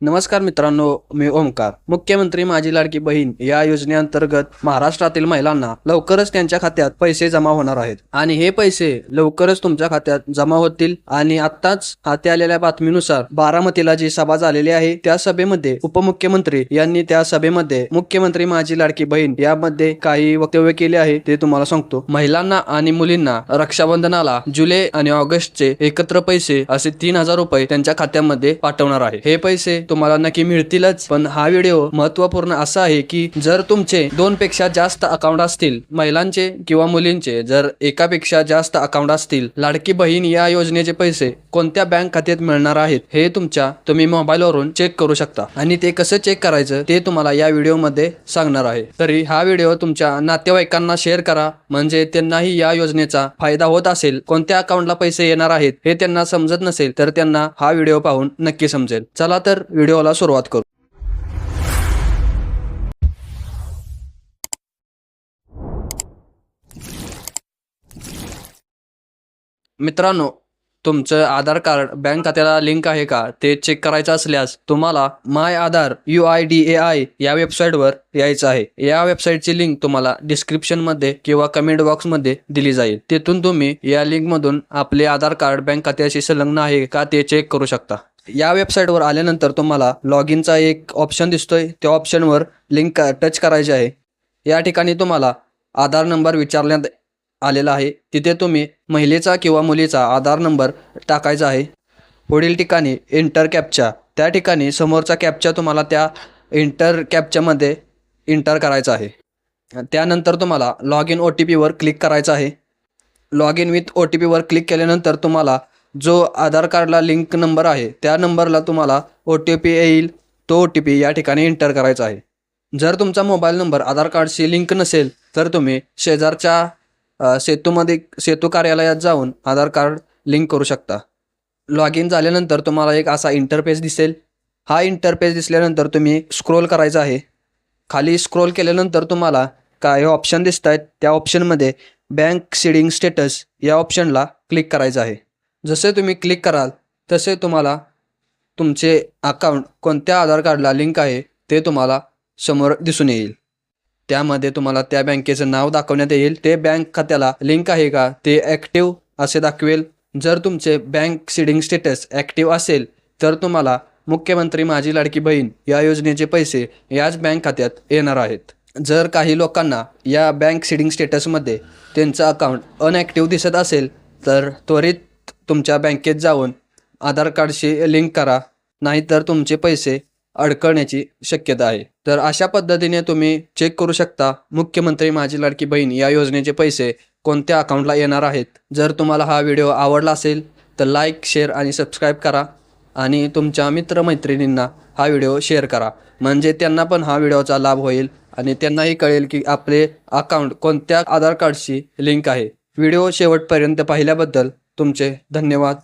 नमस्कार मित्रांनो, मी ओमकार. मुख्यमंत्री माझी लाडकी बहीण या योजनेअंतर्गत महाराष्ट्रातील महिलांना लवकरच त्यांच्या खात्यात पैसे जमा होणार आहेत आणि हे पैसे लवकरच तुमच्या खात्यात जमा होतील. आणि आत्ताच हाती आलेल्या बातमीनुसार बारामतीला जी सभा झालेली आहे त्या सभेमध्ये उपमुख्यमंत्री यांनी त्या सभेमध्ये मुख्यमंत्री माझी लाडकी बहीण यामध्ये काही वक्तव्य केले आहे ते तुम्हाला सांगतो. महिलांना आणि मुलींना रक्षाबंधनाला जुलै आणि ऑगस्टचे एकत्र पैसे असे 3,000 रुपये त्यांच्या खात्यामध्ये पाठवणार आहे. हे पैसे तुम्हाला नक्की मिळतीलच, पण हा व्हिडिओ महत्त्वपूर्ण असा आहे की जर तुमचे 2 पेक्षा जास्त अकाउंट असतील, महिलांचे किंवा मुलींचे जर एकापेक्षा जास्त अकाउंट असतील, लाडकी बहीण या योजनेचे पैसे कोणत्या बँक खात्यात मिळणार आहेत हे तुम्ही मोबाईलवरून चेक करू शकता. आणि ते कसं चेक करायचं ते तुम्हाला या व्हिडिओमध्ये सांगणार आहे. तरी हा व्हिडिओ तुमच्या नातेवाईकांना शेअर करा, म्हणजे त्यांनाही या योजनेचा फायदा होत असेल. कोणत्या अकाउंटला पैसे येणार आहेत हे त्यांना समजत नसेल तर त्यांना हा व्हिडिओ पाहून नक्की समजेल. चला तर व्हिडिओला सुरुवात करू. मित्रांनो, तुमचं आधार कार्ड बँक खात्याला लिंक आहे का ते चेक करायचं असल्यास तुम्हाला माय आधार UIDAI या वेबसाईटवर यायचं आहे. या वेबसाईटची लिंक तुम्हाला डिस्क्रिप्शनमध्ये किंवा कमेंट बॉक्समध्ये दिली जाईल. तिथून तुम्ही या लिंकमधून आपले आधार कार्ड बँक खात्याशी संलग्न आहे का ते चेक करू शकता. या वेबसाईटवर आल्यानंतर तुम्हाला लॉग इनचा एक ऑप्शन दिसतोय, त्या ऑप्शनवर लिंक टच करायची आहे. या ठिकाणी तुम्हाला आधार नंबर विचारण्यात आलेला आहे. तिथे तुम्ही महिलेचा किंवा मुलीचा आधार नंबर टाकायचा आहे. पुढील ठिकाणी इंटर कॅप्चा, त्या ठिकाणी समोरचा कॅप्चा तुम्हाला त्या इंटर कॅप्चामध्ये इंटर करायचा आहे. त्यानंतर तुम्हाला लॉग इन OTPवर क्लिक करायचं आहे. लॉग इन विथ OTPवर क्लिक केल्यानंतर तुम्हाला जो आधार कार्डला लिंक नंबर आहे त्या नंबरला तुम्हाला OTP येईल. तो OTP या ठिकाणी इंटर करायचा आहे. जर तुमचा मोबाईल नंबर आधार कार्डशी लिंक नसेल तर तुम्ही शेजारच्या सेतू कार्यालयात जाऊन आधार कार्ड लिंक करू शकता. लॉग इन झाल्यानंतर तुम्हाला एक असा इंटरफेस दिसेल. हा इंटरफेस दिसल्यानंतर तुम्ही स्क्रोल करायचा आहे. खाली स्क्रोल केल्यानंतर तुम्हाला काय ऑप्शन दिसत आहेत, त्या ऑप्शनमध्ये बँक सीडिंग स्टेटस या ऑप्शनला क्लिक करायचं आहे. जसे तुम्ही क्लिक कराल तसे तुम्हाला तुमचे अकाउंट कोणत्या आधार कार्डला लिंक आहे ते तुम्हाला समोर दिसून येईल. त्यामध्ये तुम्हाला त्या बँकेचं नाव दाखवण्यात येईल. ते बँक खात्याला लिंक आहे का ते ॲक्टिव्ह असे दाखवेल. जर तुमचे बँक सीडिंग स्टेटस ॲक्टिव्ह असेल तर तुम्हाला मुख्यमंत्री माझी लाडकी बहीण या योजनेचे पैसे याच बँक खात्यात येणार आहेत. जर काही लोकांना या बँक सीडिंग स्टेटसमध्ये त्यांचं अकाउंट अनॲक्टिव्ह दिसत असेल तर त्वरित तुमच्या बँकेत जाऊन आधार कार्डशी लिंक करा, नाहीतर तुमचे पैसे अडकण्याची शक्यता आहे. तर अशा पद्धतीने तुम्ही चेक करू शकता मुख्यमंत्री माझी लाडकी बहीण या योजनेचे पैसे कोणत्या अकाउंटला येणार आहेत. जर तुम्हाला हा व्हिडिओ आवडला असेल तर लाईक, शेअर आणि सबस्क्राईब करा आणि तुमच्या मित्रमैत्रिणींना हा व्हिडिओ शेअर करा, म्हणजे त्यांना पण हा व्हिडिओचा लाभ होईल आणि त्यांनाही कळेल की आपले अकाउंट कोणत्या आधार कार्डशी लिंक आहे. व्हिडिओ शेवटपर्यंत पाहिल्याबद्दल तुमचे धन्यवाद.